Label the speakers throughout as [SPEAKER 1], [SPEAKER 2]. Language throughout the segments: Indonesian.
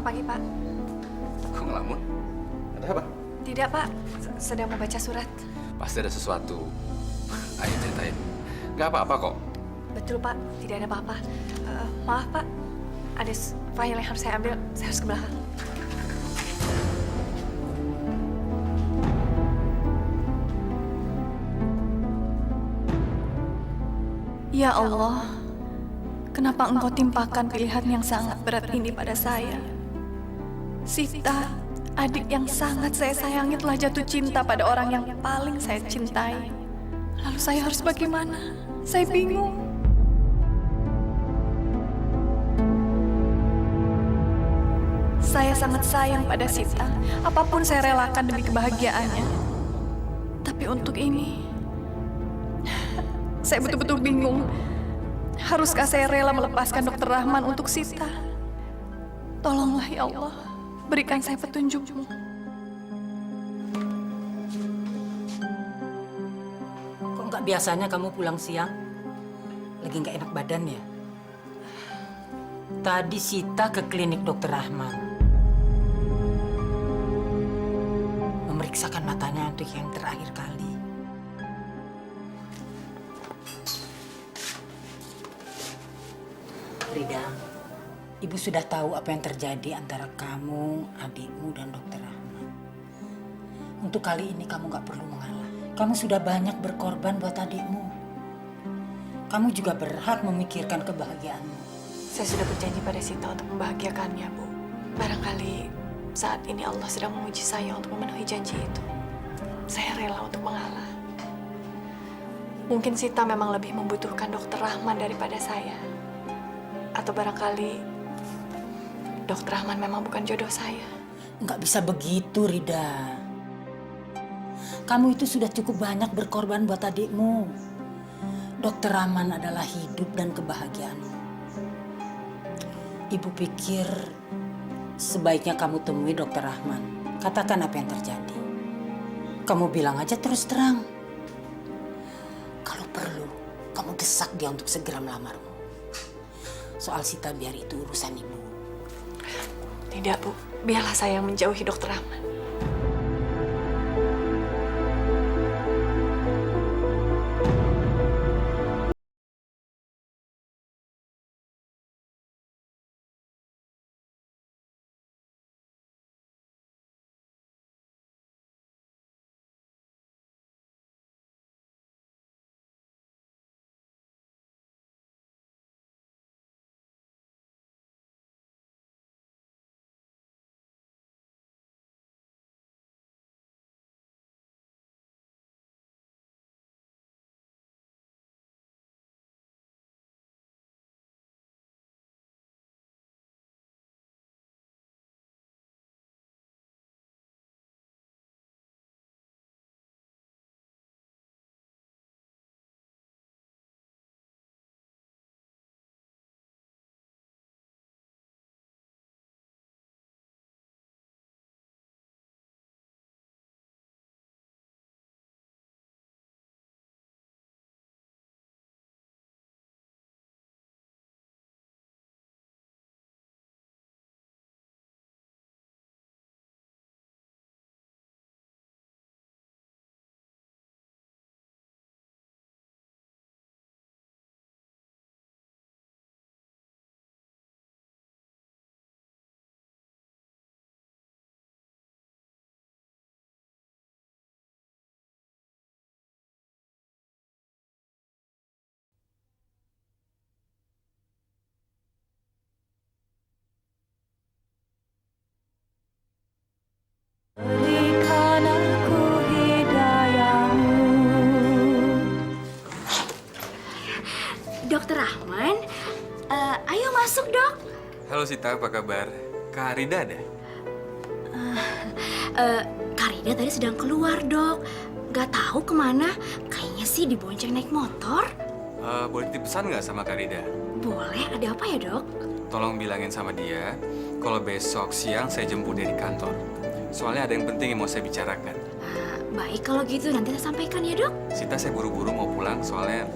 [SPEAKER 1] Selamat pagi, Pak.
[SPEAKER 2] Kok ngelamun? Ada apa?
[SPEAKER 1] Tidak, Pak. Sedang membaca surat.
[SPEAKER 2] Pasti ada sesuatu. Ayo ceritain. Gak apa-apa kok.
[SPEAKER 1] Betul, Pak. Tidak ada apa-apa. Maaf, Pak. Ada file yang harus saya ambil. Saya harus ke belakang. Ya Allah, kenapa Engkau timpakan pilihan yang sangat berat ini pada saya? Sita, adik yang sangat saya sayangi telah jatuh cinta pada orang yang paling saya cintai. Lalu saya harus bagaimana? Saya bingung. Saya sangat sayang pada Sita. Apapun saya relakan demi kebahagiaannya. Tapi untuk ini, saya betul-betul bingung. Haruskah saya rela melepaskan Dokter Rahman untuk Sita? Tolonglah ya Allah, berikan saya petunjuk-Mu.
[SPEAKER 3] Kok nggak biasanya kamu pulang siang? Lagi nggak enak badan ya? Tadi Sita ke klinik Dokter Rahman. Memeriksakan matanya untuk yang terakhir kali. Rida, Ibu sudah tahu apa yang terjadi antara kamu, adikmu, dan Dokter Rahman. Untuk kali ini kamu nggak perlu mengalah. Kamu sudah banyak berkorban buat adikmu. Kamu juga berhak memikirkan kebahagiaanmu.
[SPEAKER 1] Saya sudah berjanji pada Sita untuk membahagiakannya, Bu. Barangkali saat ini Allah sedang menguji saya untuk memenuhi janji itu. Saya rela untuk mengalah. Mungkin Sita memang lebih membutuhkan Dokter Rahman daripada saya. Atau barangkali Dokter Rahman memang bukan jodoh saya.
[SPEAKER 3] Nggak bisa begitu, Rida. Kamu itu sudah cukup banyak berkorban buat adikmu. Dokter Rahman adalah hidup dan kebahagiaanmu. Ibu pikir sebaiknya kamu temui Dokter Rahman. Katakan apa yang terjadi. Kamu bilang aja terus terang. Kalau perlu, kamu desak dia untuk segera melamarmu. Soal Sita biar itu urusan ibu.
[SPEAKER 1] Tidak, Bu. Biarlah saya yang menjauhi Dokter Rahman.
[SPEAKER 4] Berikan aku hidayahmu.
[SPEAKER 5] Dokter Rahman, ayo masuk dok.
[SPEAKER 2] Halo Sita, apa kabar? Kak Rida ada?
[SPEAKER 5] Karida tadi sedang keluar dok. Gak tahu kemana, kayaknya sih dibonceng naik motor.
[SPEAKER 2] Boleh dipesan nggak sama Kak Rida?
[SPEAKER 5] Boleh, ada apa ya dok?
[SPEAKER 2] Tolong bilangin sama dia, kalau besok siang saya jemput dia di kantor. Soalnya ada yang penting yang mau saya bicarakan.
[SPEAKER 5] Baik kalau gitu, nanti saya sampaikan ya dok.
[SPEAKER 2] Sita, saya buru-buru mau pulang soalnya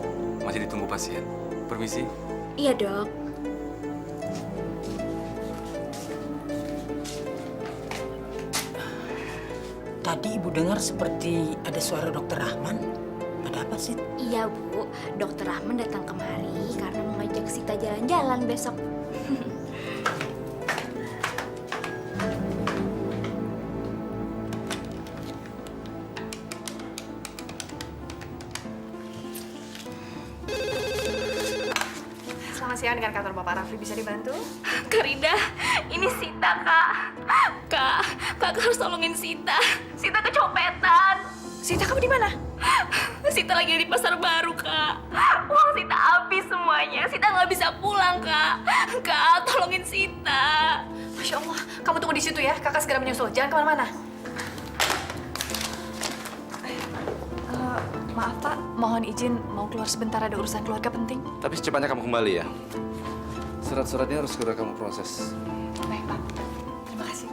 [SPEAKER 2] masih ditunggu pasien. Permisi.
[SPEAKER 5] Iya dok.
[SPEAKER 3] Tadi ibu dengar seperti ada suara dokter Rahman. Ada apa sih?
[SPEAKER 5] Iya Bu, dokter Rahman datang kemari karena mau ngajak Sita jalan-jalan besok.
[SPEAKER 1] Selamat siang, dengan kantor Bapak Rafli, bisa dibantu?
[SPEAKER 5] Kak Rida, ini Sita Kak. Kak harus tolongin Sita. Sita kecopetan.
[SPEAKER 1] Sita, kamu di mana?
[SPEAKER 5] Sita lagi di pasar baru, Kak. Uang Sita habis semuanya. Sita nggak bisa pulang, Kak. Kak, tolongin Sita.
[SPEAKER 1] Masya Allah, kamu tunggu di situ ya, kakak segera menyusul, jangan kemana-mana. Maaf Pak, mohon izin mau keluar sebentar, ada urusan keluarga penting.
[SPEAKER 6] Tapi secepatnya kamu kembali ya. Surat-suratnya harus segera kamu proses.
[SPEAKER 1] Baik Pak, terima kasih.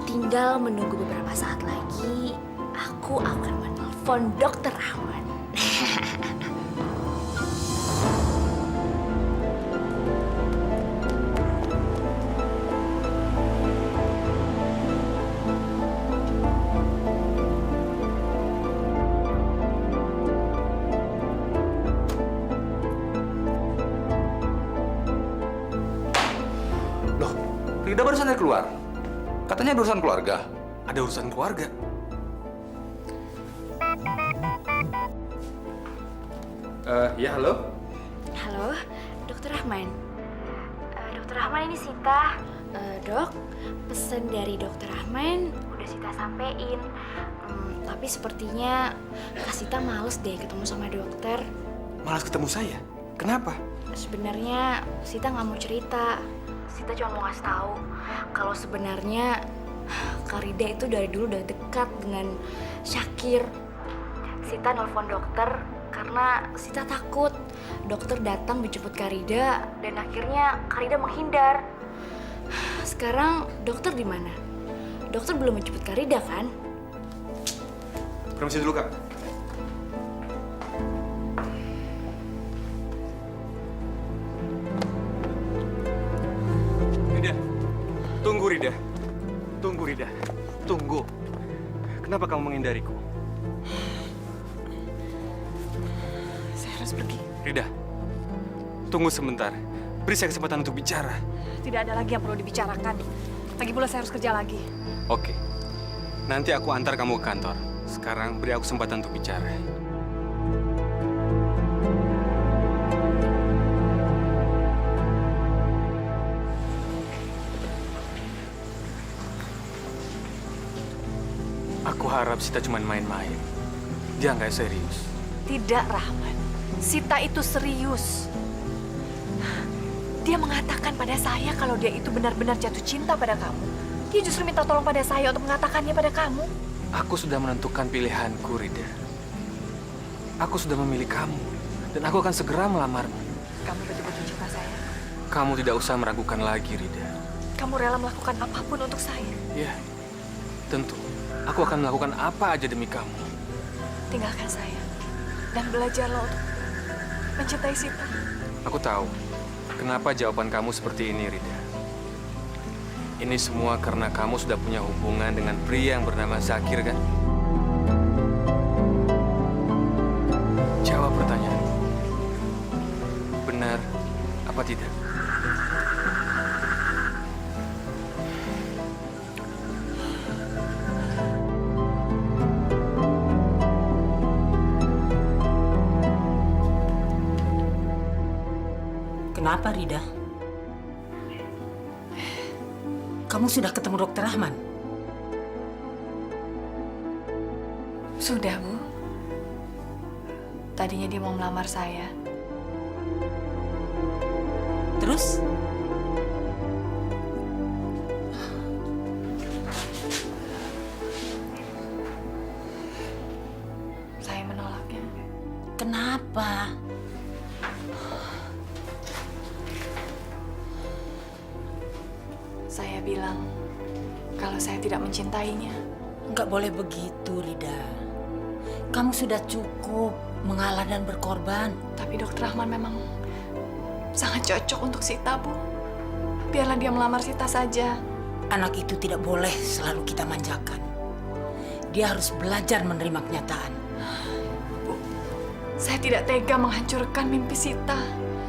[SPEAKER 5] Tinggal menunggu beberapa saat lagi, aku akan menelpon Dokter Rahman.
[SPEAKER 6] Loh, Rida barusan dari keluar. Katanya ada urusan keluarga.
[SPEAKER 2] Ada urusan keluarga. Ya halo.
[SPEAKER 5] Halo, Dokter Rahman. Dokter Rahman, ini Sita. Dok, pesan dari Dokter Rahman udah Sita sampein. Tapi sepertinya Kak Sita males deh ketemu sama dokter.
[SPEAKER 2] Malas ketemu saya. Kenapa?
[SPEAKER 5] Sebenarnya Sita nggak mau cerita. Sita cuma mau ngasih tahu kalau sebenarnya Kak Rida itu dari dulu udah dekat dengan Syakir. Sita nelfon dokter karena Sita takut dokter datang menjemput Kak Rida dan akhirnya Kak Rida menghindar. Sekarang dokter di mana? Dokter belum menjemput Kak Rida kan?
[SPEAKER 2] Permisi dulu, Kak. Rida. Tunggu, Rida. Tunggu, Rida. Tunggu. Kenapa kamu menghindariku?
[SPEAKER 1] Saya harus pergi.
[SPEAKER 2] Rida, tunggu sebentar. Beri saya kesempatan untuk bicara.
[SPEAKER 1] Tidak ada lagi yang perlu dibicarakan. Lagi pula saya harus kerja lagi.
[SPEAKER 2] Oke. Nanti aku antar kamu ke kantor. Sekarang beri aku kesempatan untuk bicara. Aku harap Sita cuma main-main. Dia nggak serius.
[SPEAKER 1] Tidak, Rahman. Sita itu serius. Dia mengatakan pada saya kalau dia itu benar-benar jatuh cinta pada kamu. Dia justru minta tolong pada saya untuk mengatakannya pada kamu.
[SPEAKER 2] Aku sudah menentukan pilihanku, Rida. Aku sudah memilih kamu. Dan aku akan segera melamarmu.
[SPEAKER 1] Kamu betul-betul cinta saya.
[SPEAKER 2] Kamu tidak usah meragukan lagi, Rida.
[SPEAKER 1] Kamu rela melakukan apapun untuk saya.
[SPEAKER 2] Ya, tentu. Aku akan melakukan apa aja demi kamu.
[SPEAKER 1] Tinggalkan saya. Dan belajarlah untuk mencintai Sita.
[SPEAKER 2] Aku tahu kenapa jawaban kamu seperti ini, Rida. Ini semua karena kamu sudah punya hubungan dengan pria yang bernama Zakir, kan? Jawab pertanyaan. Benar apa tidak?
[SPEAKER 3] Kenapa, Rida? Kamu sudah ketemu Dokter Rahman?
[SPEAKER 1] Sudah, Bu. Tadinya dia mau melamar saya.
[SPEAKER 3] Terus?
[SPEAKER 1] Saya menolaknya.
[SPEAKER 3] Kenapa?
[SPEAKER 1] Saya bilang kalau saya tidak mencintainya.
[SPEAKER 3] Nggak boleh begitu, Rida. Kamu sudah cukup mengalah dan berkorban.
[SPEAKER 1] Tapi Dokter Rahman memang sangat cocok untuk Sita, Bu. biarlah dia melamar Sita saja.
[SPEAKER 3] Anak itu tidak boleh selalu kita manjakan. Dia harus belajar menerima kenyataan.
[SPEAKER 1] Saya tidak tega menghancurkan mimpi Sita.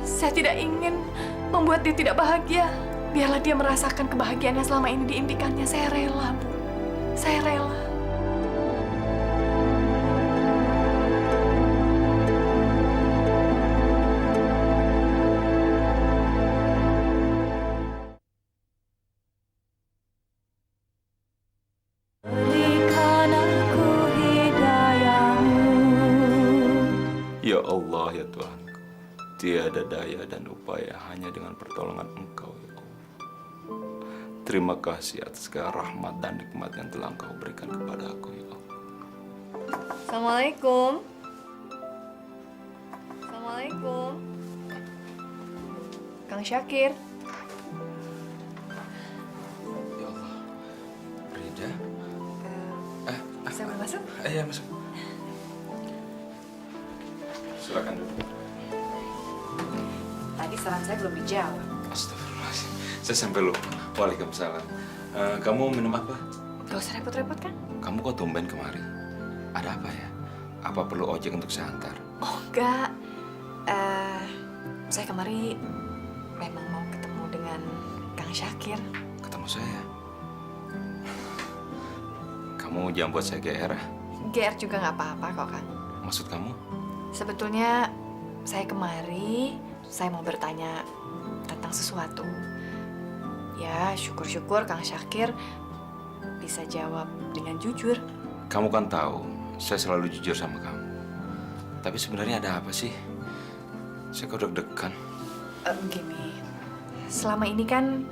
[SPEAKER 1] Saya tidak ingin membuat dia tidak bahagia. Biarlah dia merasakan kebahagiaan yang selama ini diimpikannya. Saya rela, Bu. Saya rela.
[SPEAKER 4] Berikan aku hidayahmu.
[SPEAKER 7] Ya Allah, ya Tuhanku, tiada daya dan upaya hanya dengan pertolongan Engkau, ya Allah. Terima kasih atas segala rahmat dan nikmat yang telah Engkau berikan kepada aku, ya Allah.
[SPEAKER 5] Assalamualaikum. Assalamualaikum. Kang Syakir.
[SPEAKER 6] Ya Allah. Rida?
[SPEAKER 1] Saya boleh masuk?
[SPEAKER 6] Iya, masuk.
[SPEAKER 7] Silakan duduk.
[SPEAKER 3] Tadi saran saya belum dijawab.
[SPEAKER 7] Astagfirullahaladzim, saya sampai lupa. Waalaikumsalam. Kamu minum apa?
[SPEAKER 1] Gak usah repot-repot kan?
[SPEAKER 7] Kamu kok tumben kemari? Ada apa ya? Apa perlu ojek untuk saya antar?
[SPEAKER 1] Oh, enggak. Saya kemari memang mau ketemu dengan Kang Syakir.
[SPEAKER 7] Ketemu saya. Kamu jangan buat saya GR ya?
[SPEAKER 1] GR juga nggak apa-apa kok, Kang.
[SPEAKER 7] Maksud kamu?
[SPEAKER 1] Sebetulnya saya kemari, saya mau bertanya tentang sesuatu. Ya, syukur-syukur Kang Syakir bisa jawab dengan jujur.
[SPEAKER 7] Kamu kan tahu, saya selalu jujur sama kamu. Tapi sebenarnya ada apa sih? Saya kok deg-degan.
[SPEAKER 1] Begini, selama ini kan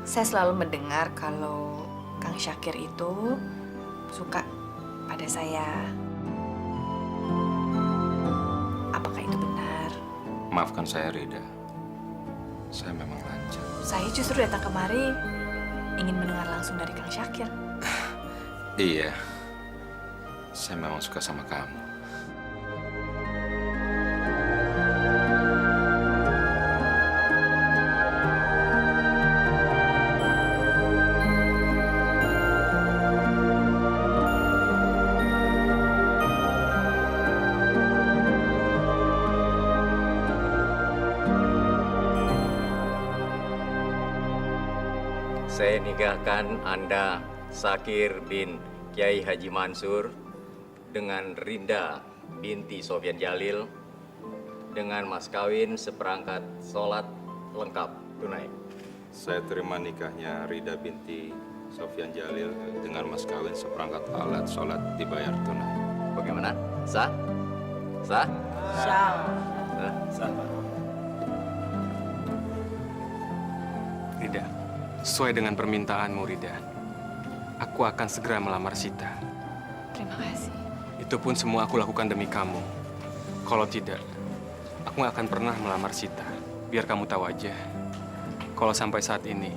[SPEAKER 1] saya selalu mendengar kalau Kang Syakir itu suka pada saya. Apakah itu benar?
[SPEAKER 7] Maafkan saya, Rida. Saya memang lancar.
[SPEAKER 1] Saya justru datang kemari ingin mendengar langsung dari Kang Syakir.
[SPEAKER 7] Iya, saya memang suka sama kamu.
[SPEAKER 8] Saya nikahkan Anda, Sakir bin Kiai Haji Mansur, dengan Rinda binti Sofyan Jalil, dengan mas kawin seperangkat sholat lengkap tunai.
[SPEAKER 7] Saya terima nikahnya Rida binti Sofyan Jalil dengan mas kawin seperangkat alat sholat dibayar tunai.
[SPEAKER 8] Bagaimana? Sah? Sah?
[SPEAKER 3] Syam.
[SPEAKER 8] Sah?
[SPEAKER 2] Rida, sesuai dengan permintaanmu, Rida, aku akan segera melamar Sita.
[SPEAKER 1] Terima kasih.
[SPEAKER 2] Itu pun semua aku lakukan demi kamu. Kalau tidak, aku nggak akan pernah melamar Sita. Biar kamu tahu aja, kalau sampai saat ini,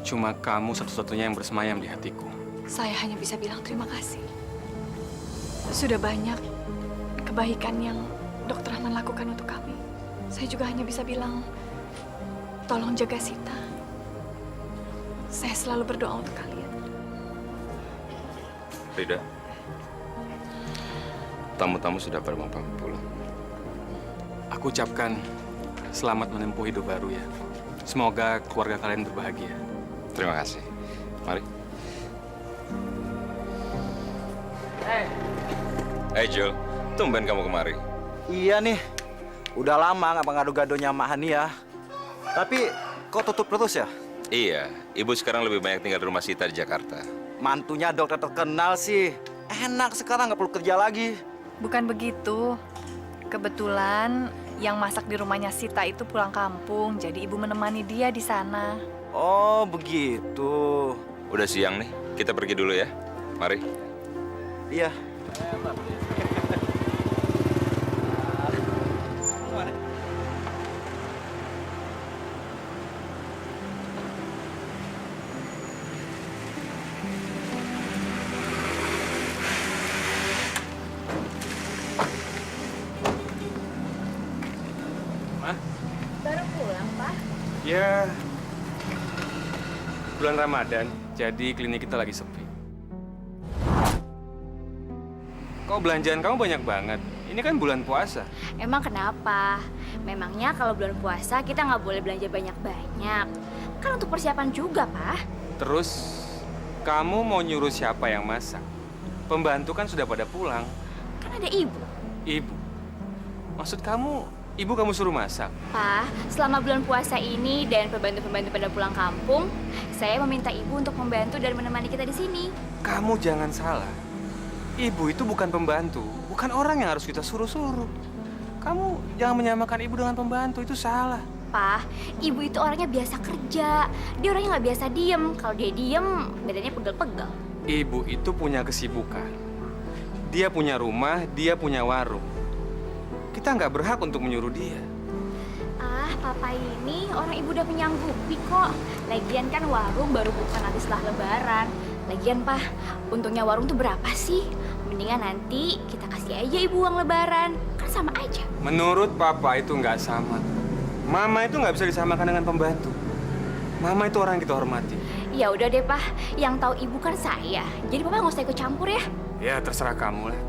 [SPEAKER 2] cuma kamu satu-satunya yang bersemayam di hatiku.
[SPEAKER 1] Saya hanya bisa bilang terima kasih. Sudah banyak kebaikan yang Dokter Rahman lakukan untuk kami. Saya juga hanya bisa bilang, tolong jaga Sita. Saya selalu berdoa untuk kalian.
[SPEAKER 7] Rida, tamu-tamu sudah pada mau pamit pulang.
[SPEAKER 2] Aku ucapkan selamat menempuh hidup baru ya. Semoga keluarga kalian berbahagia.
[SPEAKER 7] Terima kasih. Mari. Hey Jul, tumben kamu kemari.
[SPEAKER 9] Iya nih, udah lama nggak mengadu-gadunya sama Hania. Tapi kok tutup terus ya?
[SPEAKER 7] Iya, ibu sekarang lebih banyak tinggal di rumah Sita di Jakarta.
[SPEAKER 9] Mantunya dokter terkenal sih. Enak sekarang nggak perlu kerja lagi.
[SPEAKER 1] Bukan begitu. Kebetulan yang masak di rumahnya Sita itu pulang kampung, jadi ibu menemani dia di sana.
[SPEAKER 9] Oh begitu.
[SPEAKER 7] Udah siang nih, kita pergi dulu ya. Mari.
[SPEAKER 9] Iya.
[SPEAKER 2] Ma?
[SPEAKER 5] Baru pulang, Pak?
[SPEAKER 2] Ya, Bulan Ramadan, jadi klinik kita lagi sepi. Kok belanjaan kamu banyak banget? Ini kan bulan puasa.
[SPEAKER 5] Emang kenapa? Memangnya kalau bulan puasa kita nggak boleh belanja banyak-banyak. Kan untuk persiapan juga, Pak.
[SPEAKER 2] Terus, kamu mau nyuruh siapa yang masak? Pembantu kan sudah pada pulang.
[SPEAKER 5] Kan ada ibu.
[SPEAKER 2] Ibu? Maksud kamu, ibu kamu suruh masak?
[SPEAKER 5] Pak, selama bulan puasa ini dan pembantu-pembantu pada pulang kampung, saya meminta ibu untuk membantu dan menemani kita di sini.
[SPEAKER 2] Kamu jangan salah. Ibu itu bukan pembantu, bukan orang yang harus kita suruh-suruh. Kamu jangan menyamakan ibu dengan pembantu, itu salah.
[SPEAKER 5] Pak, ibu itu orangnya biasa kerja. Dia orangnya nggak biasa diem. Kalau dia diem, badannya pegel-pegel.
[SPEAKER 2] Ibu itu punya kesibukan. Dia punya rumah, dia punya warung. Kita nggak berhak untuk menyuruh dia.
[SPEAKER 5] Ah, papa ini orang ibu udah menyanggupi kok. Lagian kan warung baru buka nanti setelah lebaran. Lagian, Pak, untungnya warung tuh berapa sih? Mendingan nanti kita kasih aja ibu uang lebaran. Kan sama aja.
[SPEAKER 2] Menurut papa itu nggak sama. Mama itu nggak bisa disamakan dengan pembantu. Mama itu orang yang kita hormati.
[SPEAKER 5] Ya udah deh, Pak. Yang tahu ibu kan saya. Jadi papa nggak usah ikut campur ya.
[SPEAKER 2] Ya terserah kamu lah.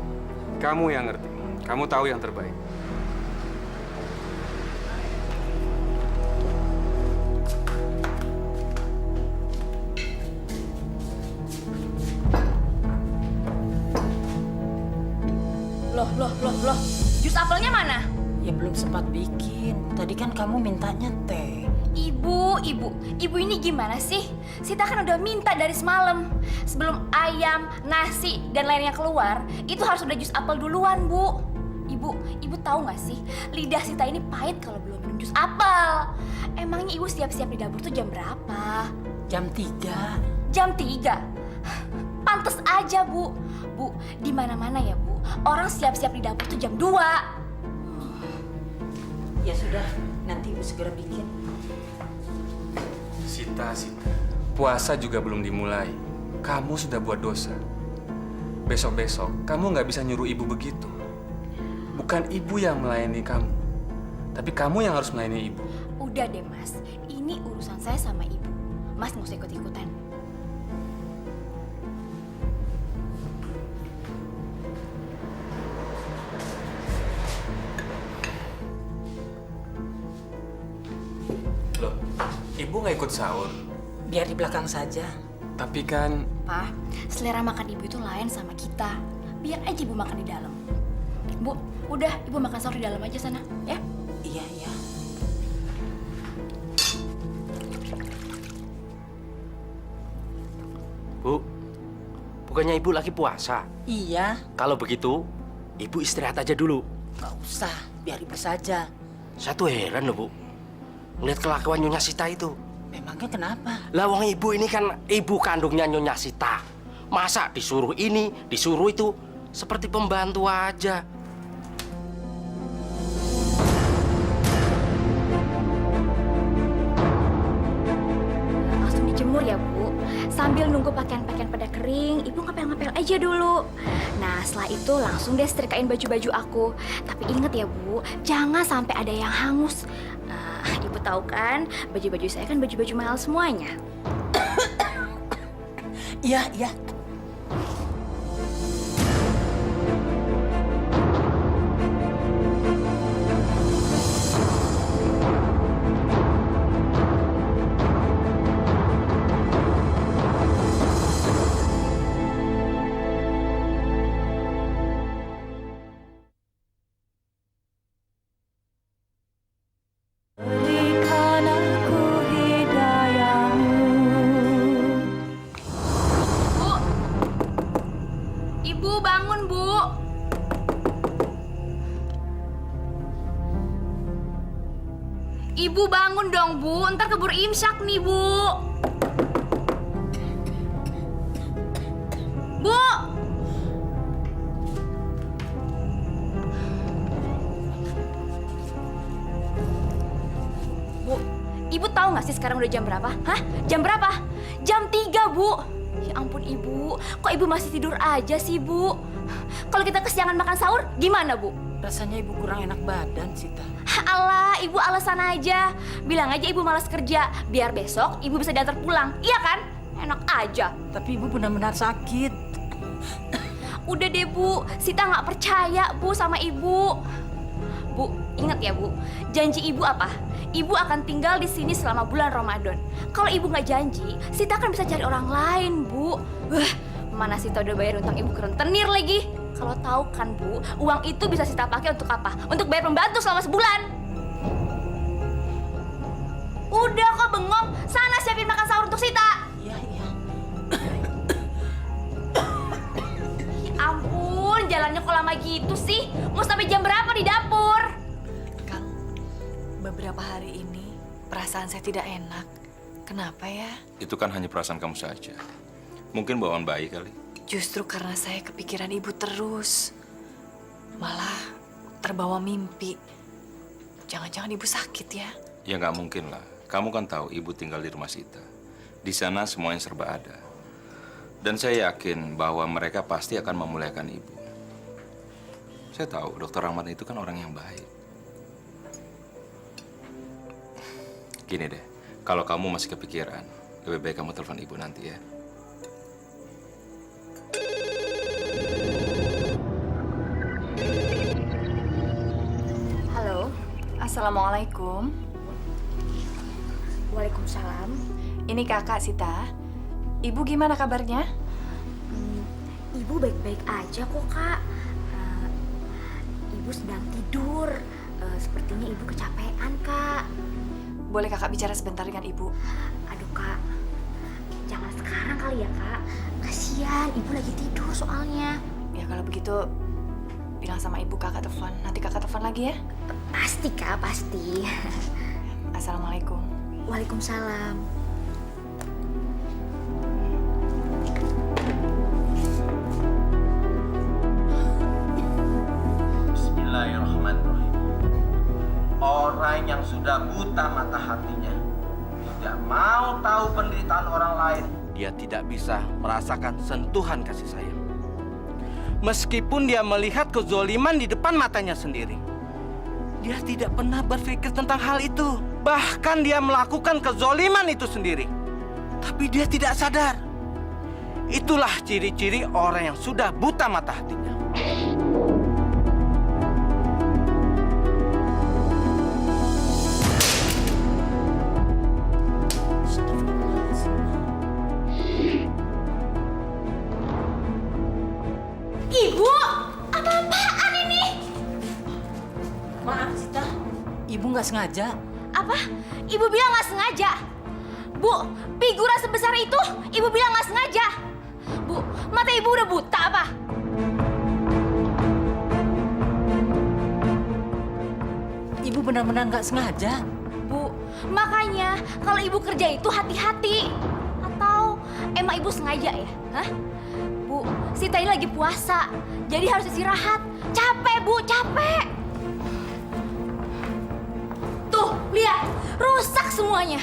[SPEAKER 2] Kamu yang ngerti. Kamu tahu yang terbaik.
[SPEAKER 5] Loh. Jus apelnya mana?
[SPEAKER 3] Ya belum sempat bikin. Tadi kan kamu mintanya teh.
[SPEAKER 5] Ibu ini gimana sih? Sita kan udah minta dari semalam. Sebelum ayam, nasi, dan lainnya keluar, itu harus udah jus apel duluan, Bu. Ibu tahu nggak sih, lidah Sita ini pahit kalau belum minum jus apel. Emangnya ibu siap-siap di dapur tuh jam berapa?
[SPEAKER 3] Jam 3.
[SPEAKER 5] Jam 3? Pantes aja, Bu. Bu, di mana-mana ya, Bu. Orang siap-siap di dapur tuh jam 2.
[SPEAKER 3] Ya sudah, nanti ibu segera bikin.
[SPEAKER 2] Sita. Puasa juga belum dimulai. Kamu sudah buat dosa. Besok-besok, kamu nggak bisa nyuruh ibu begitu. Bukan ibu yang melayani kamu, tapi kamu yang harus melayani ibu.
[SPEAKER 5] Udah deh, Mas. Ini urusan saya sama ibu. Mas nggak usah ikut-ikutan.
[SPEAKER 2] Loh, ibu nggak ikut sahur?
[SPEAKER 3] Biar di belakang saja.
[SPEAKER 2] Tapi kan...
[SPEAKER 5] Pak, selera makan ibu itu lain sama kita. Biar aja ibu makan di dalam. Bu, udah ibu makan sahur di dalam aja sana, ya?
[SPEAKER 3] Iya.
[SPEAKER 9] Bu, bukannya ibu lagi puasa?
[SPEAKER 3] Iya,
[SPEAKER 9] Kalau begitu, ibu istirahat aja dulu.
[SPEAKER 3] nggak usah. Biar ibu saja.
[SPEAKER 9] Saya tuh heran loh, Bu. Ngeliat kelakuan Nyonya Sita itu.
[SPEAKER 3] Memangnya kenapa?
[SPEAKER 9] Lah wong ibu ini kan ibu kandungnya Nyonya Sita. Masa disuruh ini, disuruh itu, seperti pembantu aja.
[SPEAKER 5] Langsung dijemur ya, Bu. Sambil nunggu pakaian-pakaian pada kering, ibu ngepel-ngepel aja dulu. Nah, setelah itu langsung deh setrikain baju-baju aku. Tapi inget ya, Bu, jangan sampai ada yang hangus. Ibu tahu kan, baju-baju saya kan baju-baju mahal semuanya.
[SPEAKER 3] Iya.
[SPEAKER 4] Berikan aku hidayahmu.
[SPEAKER 5] Bu! Ibu bangun, Bu! Ibu bangun dong, Bu. Ntar keburu imsak nih, Bu. Bu! Bu, Ibu tahu nggak sih sekarang udah jam berapa? Hah? Jam berapa? Jam 3, Bu. Ya ampun, Ibu. Kok Ibu masih tidur aja sih, Bu? Kalau kita kesiangan makan sahur, gimana, Bu?
[SPEAKER 3] Rasanya ibu kurang enak badan, Sita.
[SPEAKER 5] Alah, ibu alasan aja. Bilang aja ibu malas kerja, biar besok ibu bisa diantar pulang. Iya kan? Enak aja.
[SPEAKER 3] Tapi ibu benar-benar sakit.
[SPEAKER 5] Udah deh Bu, Sita nggak percaya Bu sama ibu. Bu, ingat ya Bu, janji ibu apa? Ibu akan tinggal di sini selama bulan Ramadan. Kalau ibu nggak janji, Sita kan bisa cari orang lain Bu. Mana Sita udah bayar utang ibu ke rentenir lagi. Kalau tahu kan Bu, uang itu bisa Sita pakai untuk apa? Untuk bayar pembantu selama sebulan. Udah kok bengong, sana siapin makan sahur untuk Sita.
[SPEAKER 3] Iya, iya.
[SPEAKER 5] Ampun, jalannya kok lama gitu sih? Mau sampai jam berapa di dapur?
[SPEAKER 1] Kang, beberapa hari ini perasaan saya tidak enak. Kenapa ya?
[SPEAKER 7] Itu kan hanya perasaan kamu saja. Mungkin bawaan bayi kali.
[SPEAKER 1] Justru karena saya kepikiran ibu terus. Malah terbawa mimpi. Jangan-jangan ibu sakit ya?
[SPEAKER 7] Ya nggak mungkin lah. Kamu kan tahu ibu tinggal di rumah Sita. Di sana semuanya serba ada. Dan saya yakin bahwa mereka pasti akan memuliakan ibu. Saya tahu Dokter Rahmat itu kan orang yang baik. Gini deh, kalau kamu masih kepikiran, lebih baik kamu telepon ibu nanti ya.
[SPEAKER 5] Halo,
[SPEAKER 1] Assalamualaikum.
[SPEAKER 5] Waalaikumsalam.
[SPEAKER 1] Ini kakak Sita. Ibu gimana kabarnya?
[SPEAKER 5] Ibu baik-baik aja kok, Kak. Ibu sedang tidur. Sepertinya ibu kecapean, Kak.
[SPEAKER 1] Boleh kakak bicara sebentar dengan ibu?
[SPEAKER 5] Aduh, Kak. Jangan sekarang kali ya, Kak. Kasihan, ibu lagi tidur soalnya.
[SPEAKER 1] Ya kalau begitu, bilang sama ibu kakak telepon. Nanti kakak telepon lagi ya?
[SPEAKER 5] Pasti, Kak, pasti.
[SPEAKER 1] Assalamualaikum.
[SPEAKER 5] Waalaikumsalam.
[SPEAKER 10] Bismillahirrahmanirrahim. Orang yang sudah buta mata hatinya, tidak mau tahu penderitaan orang lain, dia tidak bisa merasakan sentuhan kasih sayang. Meskipun dia melihat kezoliman di depan matanya sendiri, dia tidak pernah berpikir tentang hal itu. Bahkan dia melakukan kezoliman itu sendiri, tapi dia tidak sadar. Itulah ciri-ciri orang yang sudah buta mata hatinya.
[SPEAKER 5] Ibu, apa-apaan ini?
[SPEAKER 3] Maaf, Sita. Ibu nggak sengaja.
[SPEAKER 5] Apa? Ibu bilang nggak sengaja. Bu, figura sebesar itu, ibu bilang nggak sengaja. Bu, mata ibu udah buta apa?
[SPEAKER 3] Ibu benar-benar nggak sengaja.
[SPEAKER 5] Bu, makanya kalau ibu kerja itu hati-hati. Atau emang ibu sengaja ya? Hah? Bu, Sita ini lagi puasa, jadi harus istirahat. Capek, Bu, capek. Tuh, lihat, rusak semuanya.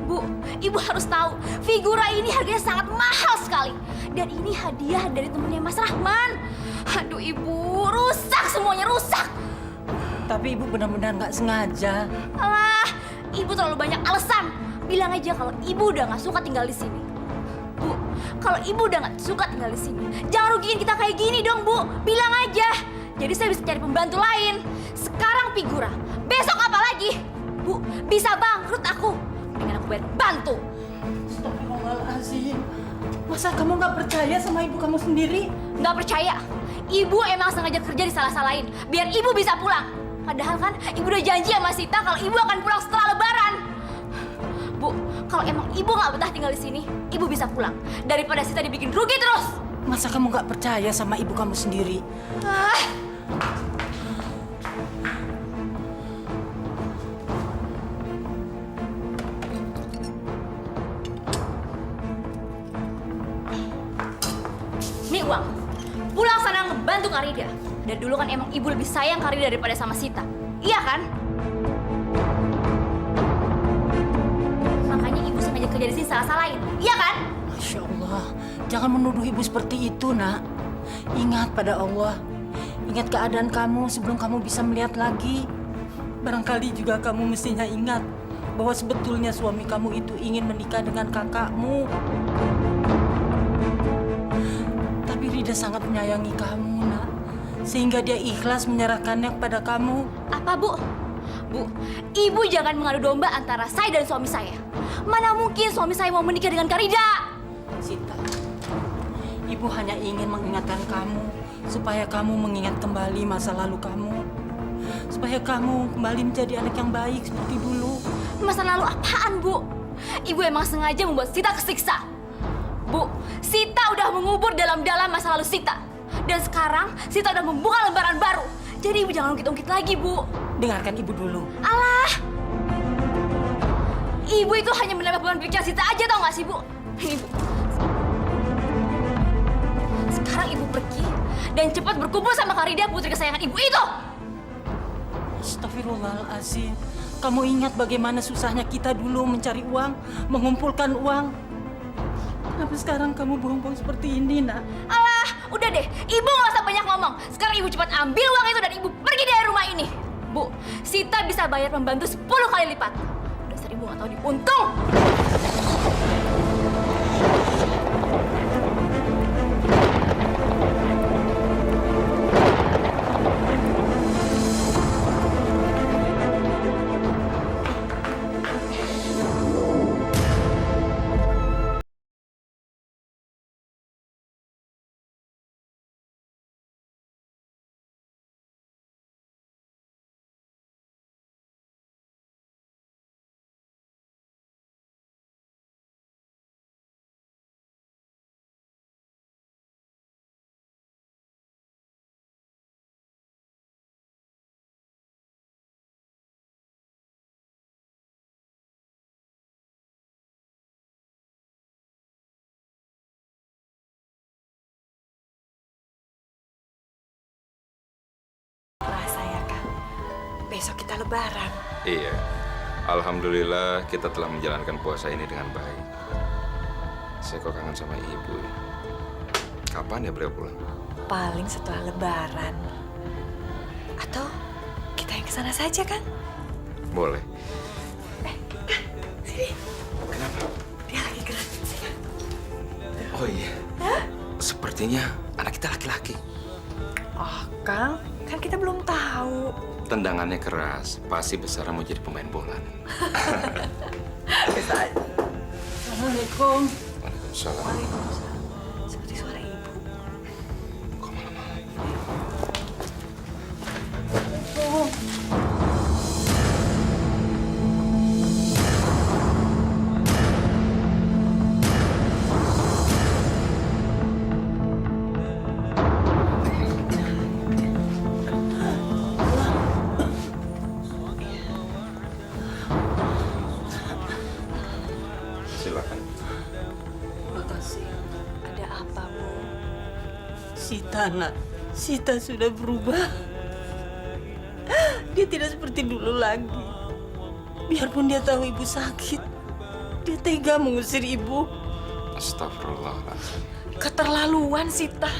[SPEAKER 5] Bu, ibu harus tahu, figura ini harganya sangat mahal sekali. Dan ini hadiah dari temennya Mas Rahman. Aduh, ibu, rusak semuanya, rusak.
[SPEAKER 3] Tapi ibu benar-benar nggak sengaja.
[SPEAKER 5] Alah, ibu terlalu banyak alasan. Bilang aja kalau ibu udah nggak suka tinggal di sini. Bu, kalau ibu udah nggak suka tinggal di sini, jangan rugiin kita kayak gini dong, Bu. Bilang aja. Jadi saya bisa cari pembantu lain. Sekarang figura, besok apa lagi? Bu, bisa bangkrut aku. Mendingan aku bayar bantu.
[SPEAKER 3] Astagfirullahaladzim. Masa kamu nggak percaya sama ibu kamu sendiri?
[SPEAKER 5] Nggak percaya. Ibu emang sengaja kerja disalah-salahin biar ibu bisa pulang. Padahal kan ibu udah janji sama Sita kalau ibu akan pulang setelah Lebaran. Bu, kalau emang ibu nggak betah tinggal di sini, ibu bisa pulang. Daripada Sita dibikin rugi terus.
[SPEAKER 3] Masa kamu nggak percaya sama ibu kamu sendiri?
[SPEAKER 5] Ah. Nih uang, pulang sana ngebantu Karida. Dan dulu kan emang ibu lebih sayang Karida daripada sama Sita. Iya kan? Makanya ibu sengaja kerja di sini salah-salahin. Iya kan?
[SPEAKER 3] Masya Allah, jangan menuduh ibu seperti itu, nak. Ingat pada Allah. Ingat keadaan kamu sebelum kamu bisa melihat lagi. Barangkali juga kamu mestinya ingat bahwa sebetulnya suami kamu itu ingin menikah dengan kakakmu. Tapi Rida sangat menyayangi kamu, nak. Sehingga dia ikhlas menyerahkannya kepada kamu.
[SPEAKER 5] Apa, Bu? Bu, Ibu jangan mengadu domba antara saya dan suami saya. Mana mungkin suami saya mau menikah dengan Karida?
[SPEAKER 3] Sita, Ibu hanya ingin mengingatkan kamu supaya kamu mengingat kembali masa lalu kamu. Supaya kamu kembali menjadi anak yang baik seperti dulu.
[SPEAKER 5] Masa lalu apaan, Bu? Ibu emang sengaja membuat Sita kesiksa. Bu, Sita udah mengubur dalam-dalam masa lalu Sita. Dan sekarang Sita udah membuka lembaran baru. Jadi Ibu jangan ungkit-ungkit lagi, Bu.
[SPEAKER 3] Dengarkan Ibu dulu.
[SPEAKER 5] Alah! Ibu itu hanya menambah beban pikiran Sita aja, tau gak sih, Bu? Ini, Bu. Sekarang Ibu pergi dan cepat berkumpul sama Karida, putri kesayangan Ibu itu!
[SPEAKER 3] Astagfirullahaladzim. Kamu ingat bagaimana susahnya kita dulu mencari uang, mengumpulkan uang. Kenapa sekarang kamu bohong-bohong seperti ini, nak?
[SPEAKER 5] Alah, udah deh. Ibu gak usah banyak ngomong. Sekarang Ibu cepat ambil uang itu dan Ibu pergi dari rumah ini. Bu, Sita bisa bayar pembantu 10 kali lipat. Dasar Ibu gak tahu diuntung.
[SPEAKER 1] Rasa ya, Kang. Besok kita lebaran.
[SPEAKER 7] Iya. Alhamdulillah kita telah menjalankan puasa ini dengan baik. Saya kok kangen sama ibu. Kapan ya beliau pulang?
[SPEAKER 1] Paling setelah lebaran. Atau kita yang kesana saja, Kang?
[SPEAKER 7] Boleh.
[SPEAKER 1] Sini.
[SPEAKER 7] Kenapa?
[SPEAKER 1] Dia lagi gerak. Sini.
[SPEAKER 7] Oh iya. Sepertinya anak kita laki-laki.
[SPEAKER 1] Oh, Kang. Kan kita belum tahu.
[SPEAKER 7] Tendangannya keras, pasti besar mau jadi pemain bola.
[SPEAKER 3] Assalamualaikum.
[SPEAKER 7] Waalaikumsalam.
[SPEAKER 1] Waalaikumsalam. Seperti suara ibu.
[SPEAKER 7] Kok malam-malam? Silakan.
[SPEAKER 3] Makasih.
[SPEAKER 1] Ada apa, Bu?
[SPEAKER 3] Sita, nak. Sita sudah berubah. Dia tidak seperti dulu lagi. Biarpun dia tahu ibu sakit, dia tega mengusir ibu.
[SPEAKER 7] Astagfirullahaladzim.
[SPEAKER 1] Keterlaluan, Sita.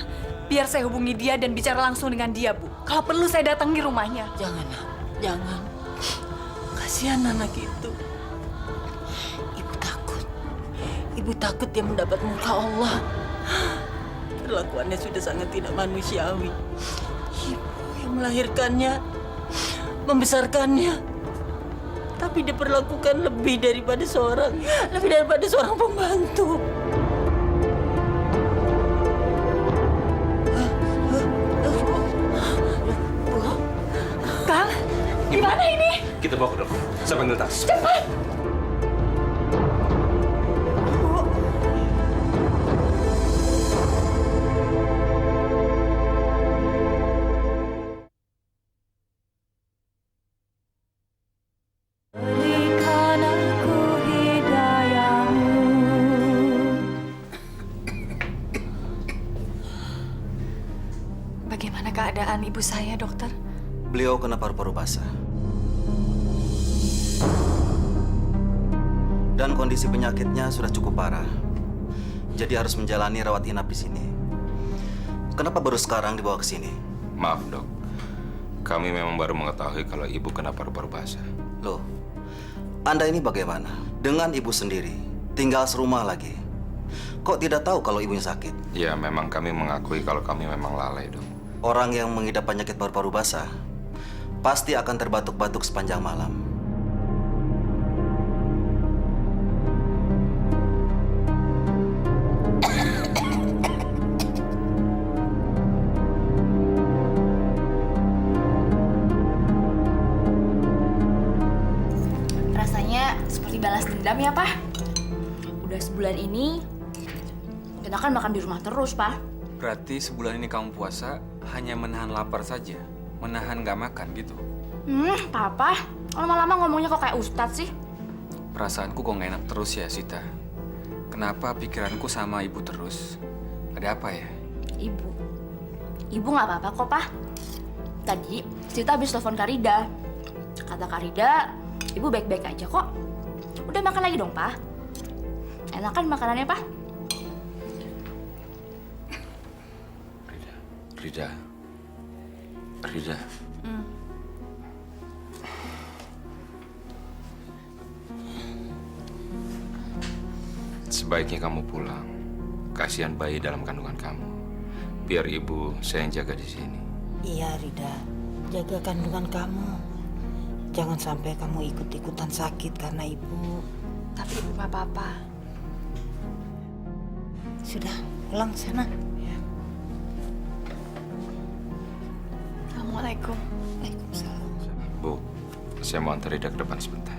[SPEAKER 1] Biar saya hubungi dia dan bicara langsung dengan dia, Bu. Kalau perlu saya datangi rumahnya.
[SPEAKER 3] Jangan, nak. Jangan. Kasihan anak itu. Ibu takut. Ibu takut dia mendapat murka Allah. Perlakuannya sudah sangat tidak manusiawi. Ibu yang melahirkannya, membesarkannya. Tapi diperlakukan lebih daripada seorang pembantu.
[SPEAKER 1] Kang, gimana ini?
[SPEAKER 2] Kita bawa ke dokter. Saya panggil tas.
[SPEAKER 1] Cepat!
[SPEAKER 4] Berikan aku hidayahmu.
[SPEAKER 1] Bagaimana keadaan ibu saya, dokter?
[SPEAKER 11] Beliau kena paru-paru basah. Dan kondisi penyakitnya sudah cukup parah. Jadi harus menjalani rawat inap di sini. Kenapa baru sekarang dibawa ke sini?
[SPEAKER 7] Maaf dok,
[SPEAKER 6] Kami memang baru mengetahui kalau ibu kena paru-paru basah.
[SPEAKER 11] Loh, Anda ini bagaimana? Dengan ibu sendiri, tinggal serumah lagi. Kok tidak tahu kalau ibunya sakit?
[SPEAKER 6] Ya, memang kami mengakui kalau kami memang lalai, Dok.
[SPEAKER 11] Orang yang mengidap penyakit paru-paru basah pasti akan terbatuk-batuk sepanjang malam.
[SPEAKER 5] Rasanya seperti balas dendam ya, Pak. Udah sebulan ini, kita kan makan di rumah terus, Pak.
[SPEAKER 2] Berarti sebulan ini kamu puasa hanya menahan lapar saja? Menahan nggak makan gitu?
[SPEAKER 5] Papa, lama-lama ngomongnya kok kayak ustadz sih?
[SPEAKER 2] Perasaanku kok nggak enak terus ya, Sita. Kenapa pikiranku sama ibu terus? Ada apa ya?
[SPEAKER 5] Ibu nggak apa-apa kok, Pak. Tadi, Sita habis telepon Karida. Kata Karida, ibu baik-baik aja kok. Udah makan lagi dong, Pak. Enak kan makanannya, Pak?
[SPEAKER 6] Rida. Sebaiknya kamu pulang. Kasihan bayi dalam kandungan kamu. Biar ibu saya yang jaga di sini.
[SPEAKER 3] Iya, Rida. Jaga kandungan kamu. Jangan sampai kamu ikut-ikutan sakit karena ibu.
[SPEAKER 1] Tapi ibu nggak apa-apa.
[SPEAKER 3] Sudah, pulang sana.
[SPEAKER 1] Assalamualaikum.
[SPEAKER 3] Waalaikumsalam.
[SPEAKER 6] Bu, saya mau antar Rida ke depan sebentar.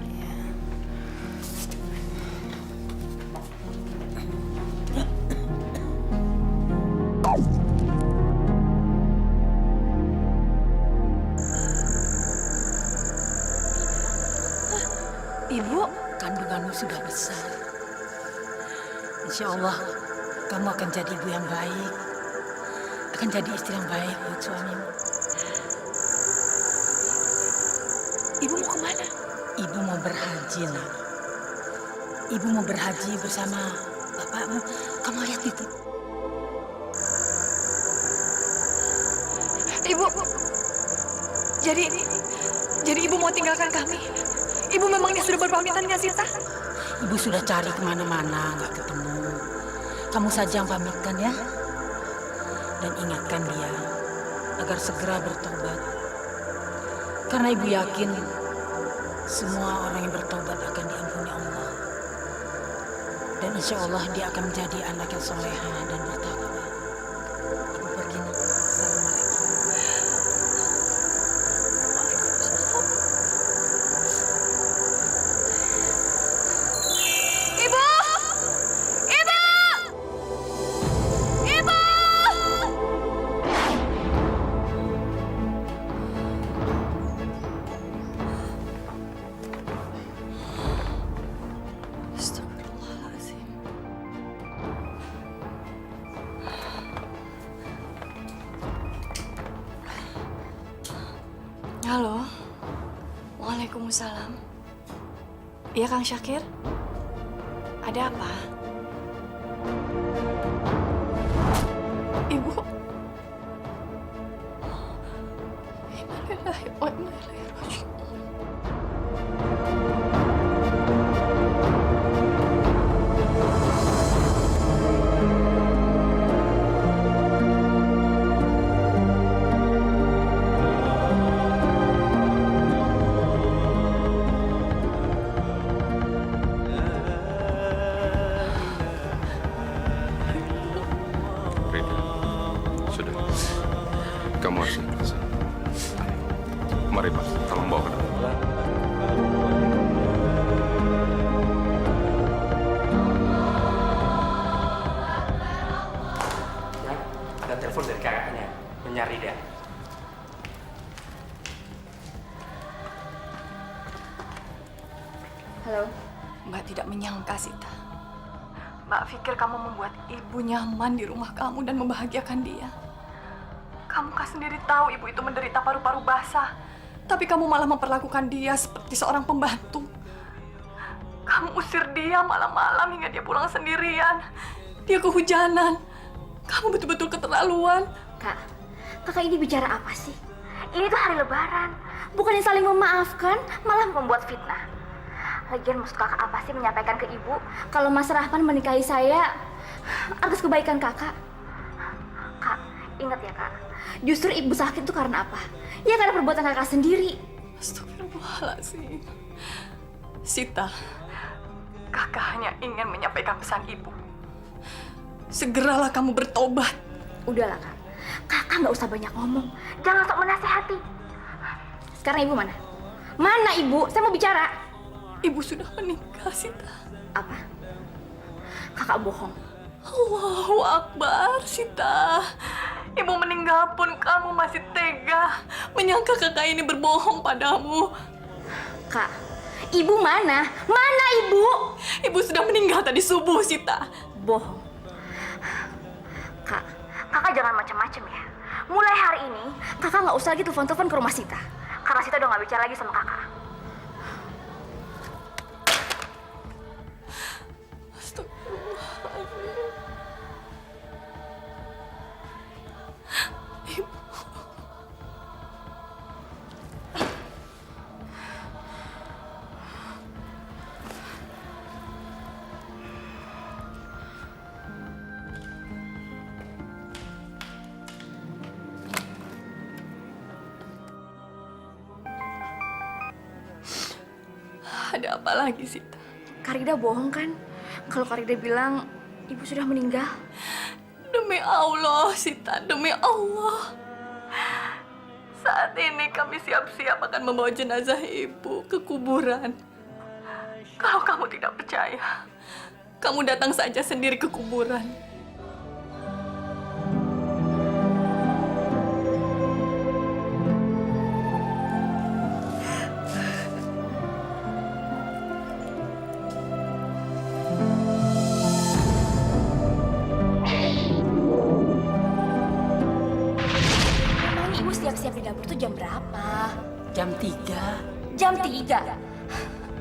[SPEAKER 1] Ibu,
[SPEAKER 3] Kandunganmu sudah besar. Insya Allah, kamu akan jadi ibu yang baik. Akan jadi istri yang baik buat suamimu.
[SPEAKER 1] ibu mau kemana?
[SPEAKER 3] Ibu mau berhaji, nak. Ibu mau berhaji bersama bapakmu. Kamu lihat itu.
[SPEAKER 1] Ibu, jadi ibu mau tinggalkan kami? Ibu memangnya sudah berpamitan nggak, Sita?
[SPEAKER 3] Ibu sudah cari kemana-mana, nggak ketemu. Kamu saja yang pamitkan ya. Dan ingatkan dia agar segera bertobat. Karena ibu yakin semua orang yang bertobat akan diampuni Allah. Dan insya Allah dia akan menjadi anak yang soleha dan bertakwa. Ibu pergi, nak. Assalamualaikum.
[SPEAKER 1] Ibu! Ibu! Ibu! Astagfirullahaladzim. Halo. Waalaikumsalam. Iya, Kang Syakir? Ada apa? Ibu? Innalillahi wa inna ilaihi raji'un.
[SPEAKER 6] Rida, sudah. Kamu harus ikhlas. Mari, Pak. Tolong bawa ke dalam.
[SPEAKER 9] Ya, ada telepon dari kakaknya, mencari dia.
[SPEAKER 5] Halo.
[SPEAKER 1] Mbak tidak menyangka, Sita. Mbak pikir kamu membuat ibu nyaman di rumah kamu dan membahagiakan dia. Kamu kan sendiri tahu ibu itu menderita paru-paru basah. Tapi kamu malah memperlakukan dia seperti seorang pembantu. Kamu usir dia malam-malam hingga dia pulang sendirian. Dia kehujanan. Kamu betul-betul keterlaluan.
[SPEAKER 5] Kak, kakak ini bicara apa sih? Ini tuh hari lebaran. Bukannya saling memaafkan, malah membuat fitnah. Lagian maksud kakak apa sih menyampaikan ke ibu kalau Mas Rahman menikahi saya atas kebaikan kakak? Kak, ingat ya kak, justru ibu sakit itu karena apa? Ya karena perbuatan kakak sendiri.
[SPEAKER 1] Astagfirullahaladzim. Sita, kakak hanya ingin menyampaikan pesan ibu. Segeralah kamu bertobat.
[SPEAKER 5] Udahlah kak, kakak nggak usah banyak ngomong. Jangan sok menasehati. Sekarang ibu mana? Mana ibu? Saya mau bicara.
[SPEAKER 1] Ibu sudah meninggal, Sita.
[SPEAKER 5] Apa? Kakak bohong.
[SPEAKER 1] Allahu Akbar, Sita. Ibu meninggal pun kamu masih tega menyangka kakak ini berbohong padamu.
[SPEAKER 5] Kak, ibu mana? Mana ibu?
[SPEAKER 1] Ibu sudah meninggal tadi subuh, Sita.
[SPEAKER 5] Bohong. Kak, kakak jangan macam-macam ya. Mulai hari ini, kakak nggak usah lagi telepon-telepon ke rumah Sita. Karena Sita udah nggak bicara lagi sama kakak.
[SPEAKER 1] Ada apa lagi, Sita?
[SPEAKER 5] Karida bohong kan? Kalau Karida bilang ibu sudah meninggal.
[SPEAKER 1] Demi Allah, Sita, demi Allah. Saat ini kami siap-siap akan membawa jenazah ibu ke kuburan. Kalau kamu tidak percaya, kamu datang saja sendiri ke kuburan.
[SPEAKER 5] Siap-siap di dapur tuh jam berapa?
[SPEAKER 3] Jam 3.
[SPEAKER 5] Jam 3?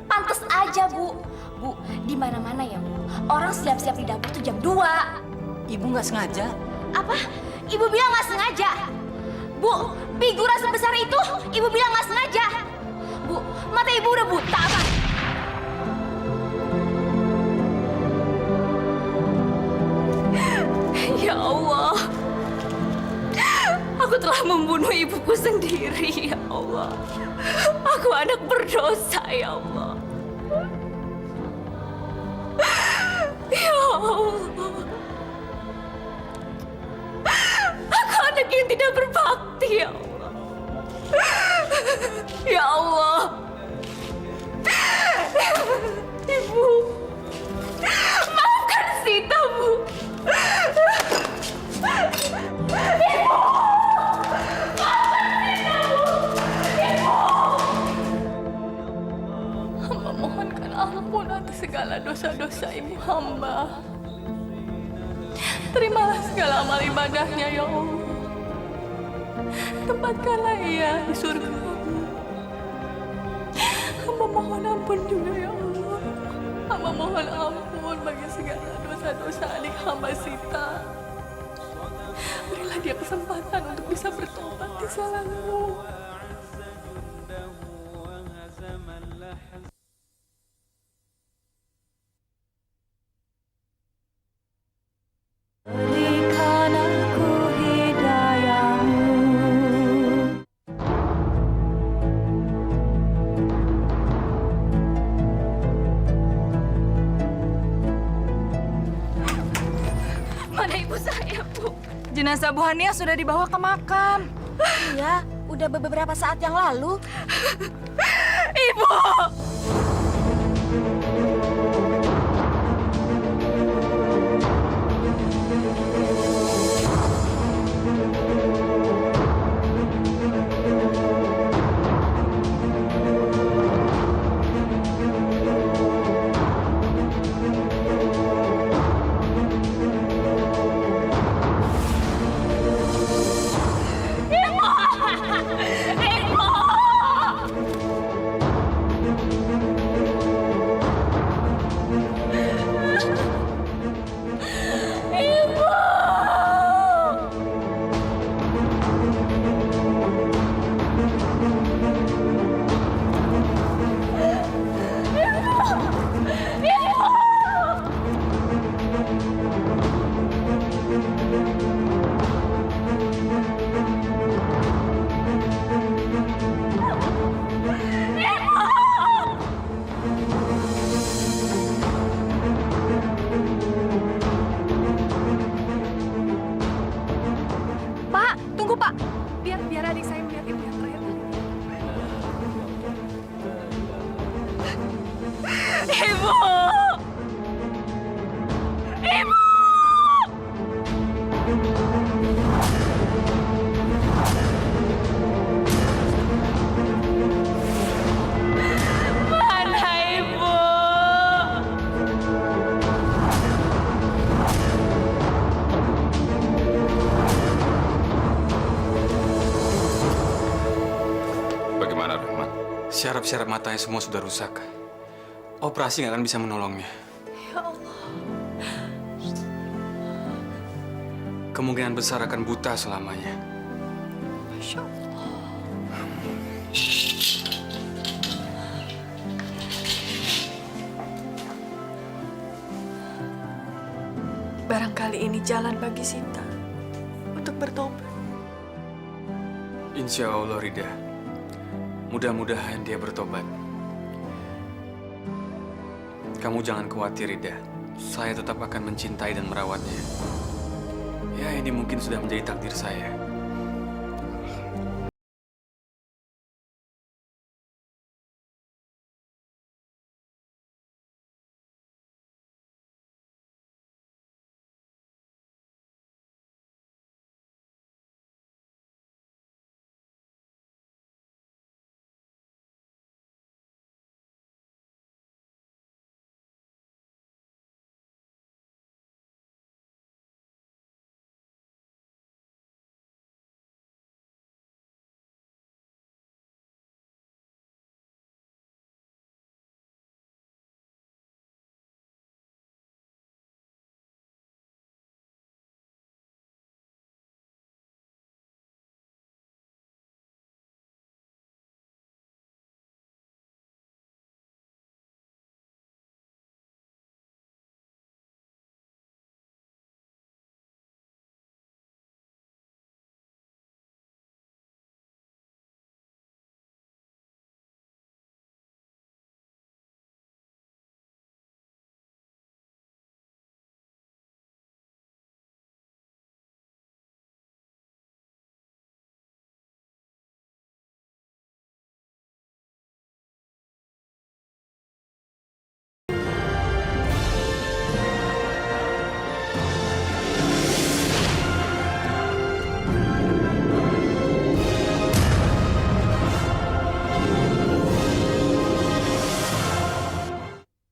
[SPEAKER 5] Pantes aja, Bu. Bu, di mana-mana ya, Bu. Orang siap-siap di dapur tuh jam 2.
[SPEAKER 3] Ibu nggak sengaja.
[SPEAKER 5] Apa? Ibu bilang nggak sengaja? Bu, figura sebesar itu, Ibu bilang nggak sengaja. Bu, mata Ibu udah buta apa?
[SPEAKER 1] Ya Allah. Aku telah membunuh ibuku sendiri, ya Allah. Aku anak berdosa, ya Allah. Ya Allah. Aku anak yang tidak berbakti, ya Allah. Ya Allah. Ibu. Maafkan Sita, Bu. Ibu. Hamba mohonkan ampun atas segala dosa-dosa ibu hamba. Terimalah segala amal ibadahnya, ya Allah. Tempatkanlah ia di surga. Hamba mohon ampun juga, ya Allah. Hamba mohon ampun bagi segala dosa-dosa adik hamba Sita. Berilah dia kesempatan untuk bisa bertobat di jalanmu.
[SPEAKER 4] Berikan aku hidayahmu.
[SPEAKER 5] Mana ibu saya, Bu?
[SPEAKER 12] Jenazah Bu Hania sudah dibawa ke makam.
[SPEAKER 5] Iya, udah beberapa saat yang lalu.
[SPEAKER 1] Ibu!
[SPEAKER 4] Ibu!
[SPEAKER 12] Pak. Biar adik saya melihat ibu yang terakhir kali. Ibu! Ibu! Mana ibu?
[SPEAKER 7] Bagaimana, Rahman?
[SPEAKER 2] Syaraf-syaraf matanya semua sudah rusak. Operasi nggak akan bisa menolongnya.
[SPEAKER 1] Ya Allah.
[SPEAKER 2] Kemungkinan besar akan buta selamanya.
[SPEAKER 1] Masya Allah. Barangkali ini jalan bagi Sita untuk bertobat.
[SPEAKER 2] Insya Allah, Rida. Mudah-mudahan dia bertobat. Kamu jangan khawatir, Rida. Saya tetap akan mencintai dan merawatnya. Ya, ini mungkin sudah menjadi takdir saya.